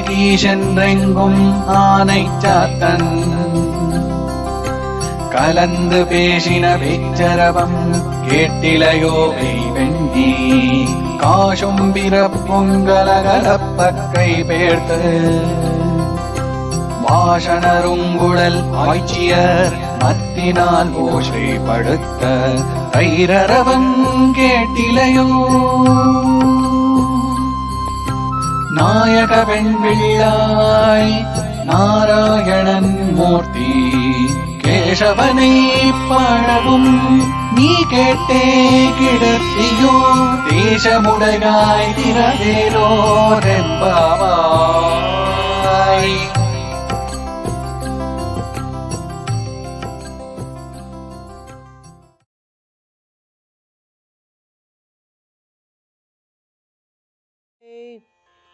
கீஷென்றெங்கும் ஆனை சாத்தன் கலந்து பேசின பேச்சரவம் கேட்டிலையோ வெண்ணி காசும் பிறப்பும் கலகலப்பக்கை பேர்த்து வாசனருங்குழல் ஆய்ச்சியர் மத்தினால் ஓசைப்படுத்த தைரரவம் கேட்டிலையோ நாயக வெண்பிள்ளாய் நாராயணன் மூர்த்தி கேசவனை பாடவும் நீ கேட்டே கிடத்தியோ தேசமுடையாய் திரவேலோ ரெம்பாவாய்.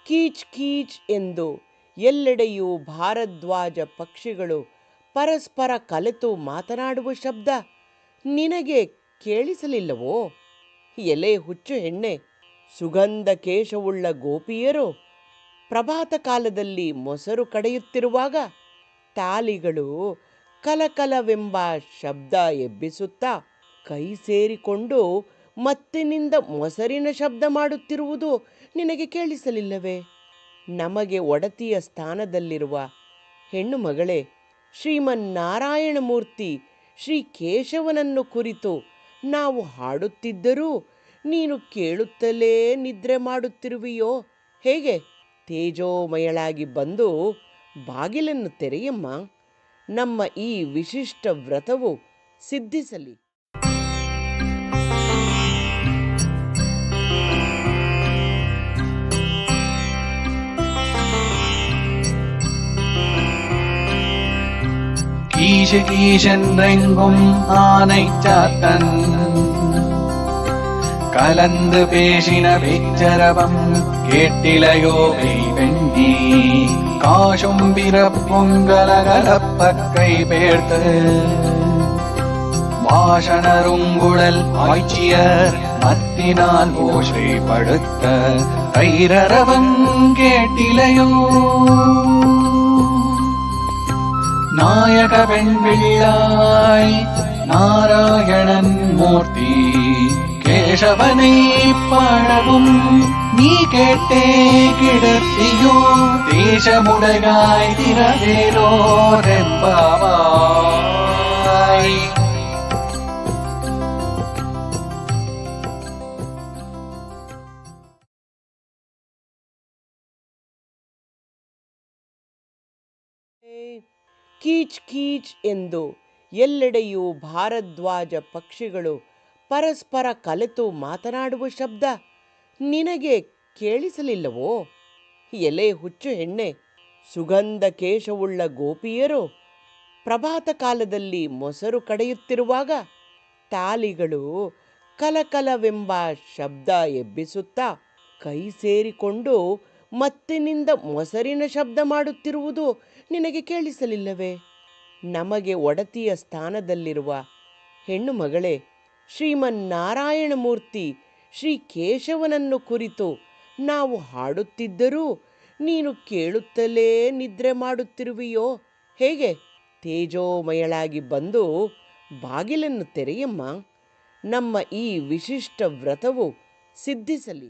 ಕೀಚ್ ಕೀಚ್ ಎಂದು ಎಲ್ಲೆಡೆಯೂ ಭಾರದ್ವಾಜ ಪಕ್ಷಿಗಳು ಪರಸ್ಪರ ಕಲೆತು ಮಾತನಾಡುವ ಶಬ್ದ ನಿನಗೆ ಕೇಳಿಸಲಿಲ್ಲವೋ? ಎಲೆ ಹುಚ್ಚು ಹೆಣ್ಣೆ, ಸುಗಂಧ ಕೇಶವುಳ್ಳ ಗೋಪಿಯರು ಪ್ರಭಾತ ಕಾಲದಲ್ಲಿ ಮೊಸರು ಕಡೆಯುತ್ತಿರುವಾಗ ತಾಲಿಗಳು ಕಲಕಲವೆಂಬ ಶಬ್ದ ಎಬ್ಬಿಸುತ್ತಾ ಕೈ ಸೇರಿಕೊಂಡು ಮತ್ತಿನಿಂದ ಮೊಸರಿನ ಶಬ್ದ ಮಾಡುತ್ತಿರುವುದು ನಿನಗೆ ಕೇಳಿಸಲಿಲ್ಲವೇ? ನಮಗೆ ಒಡತಿಯ ಸ್ಥಾನದಲ್ಲಿರುವ ಹೆಣ್ಣು ಮಗಳೇ, ಶ್ರೀಮನ್ನಾರಾಯಣ ಮೂರ್ತಿ ಶ್ರೀ ಕೇಶವನನ್ನು ಕುರಿತು ನಾವು ಹಾಡುತ್ತಿದ್ದರೂ ನೀನು ಕೇಳುತ್ತಲೇ ನಿದ್ರೆ ಮಾಡುತ್ತಿರುವೆಯೋ ಹೇಗೆ? ತೇಜೋಮಯಳಾಗಿ ಬಂದು ಬಾಗಿಲನ್ನು ತೆರೆಯಮ್ಮ. ನಮ್ಮ ಈ ವಿಶಿಷ್ಟ ವ್ರತವು ಸಿದ್ಧಿಸಲಿ. கீஷென்றெங்கும் ஆனை சாத்தன் கலந்து பேசின பேச்சரவம் கேட்டிலையோ வெண்ணி காசும் பிறப்பும் கலகலப்பக்கை பேர்த்து வாசனருங்குழல் ஆய்ச்சியர் மத்தினால் ஓசைப்படுத்த தைரரவம் கேட்டிலையோ நாயக வெண்பிள்ளாய் நாராயணன் மூர்த்தி கேசவனை பாடவும் நீ கேட்டே கிடத்தியோ தேசமுடையாய் திரவேலோ ரெம்பாவாய். ಕೀಚ್ ಕೀಚ್ ಎಂದು ಎಲ್ಲೆಡೆಯೂ ಭಾರದ್ವಾಜ ಪಕ್ಷಿಗಳು ಪರಸ್ಪರ ಕಲೆತು ಮಾತನಾಡುವ ಶಬ್ದ ನಿನಗೆ ಕೇಳಿಸಲಿಲ್ಲವೋ? ಎಲೆ ಹುಚ್ಚು ಹೆಣ್ಣೆ, ಸುಗಂಧ ಕೇಶವುಳ್ಳ ಗೋಪಿಯರು ಪ್ರಭಾತ ಕಾಲದಲ್ಲಿ ಮೊಸರು ಕಡೆಯುತ್ತಿರುವಾಗ ತಾಲಿಗಳು ಕಲಕಲವೆಂಬ ಶಬ್ದ ಎಬ್ಬಿಸುತ್ತಾ ಕೈ ಸೇರಿಕೊಂಡು ಮತ್ತಿನಿಂದ ಮೊಸರಿನ ಶಬ್ದ ಮಾಡುತ್ತಿರುವುದು ನಿನಗೆ ಕೇಳಿಸಲಿಲ್ಲವೇ? ನಮಗೆ ಒಡತಿಯ ಸ್ಥಾನದಲ್ಲಿರುವ ಹೆಣ್ಣು ಮಗಳೇ, ಶ್ರೀಮನ್ನಾರಾಯಣ ಮೂರ್ತಿ ಶ್ರೀ ಕೇಶವನನ್ನು ಕುರಿತು ನಾವು ಹಾಡುತ್ತಿದ್ದರೂ ನೀನು ಕೇಳುತ್ತಲೇ ನಿದ್ರೆ ಮಾಡುತ್ತಿರುವೆಯೋ ಹೇಗೆ? ತೇಜೋಮಯಳಾಗಿ ಬಂದು ಬಾಗಿಲನ್ನು ತೆರೆಯಮ್ಮ. ನಮ್ಮ ಈ ವಿಶಿಷ್ಟ ವ್ರತವು ಸಿದ್ಧಿಸಲಿ.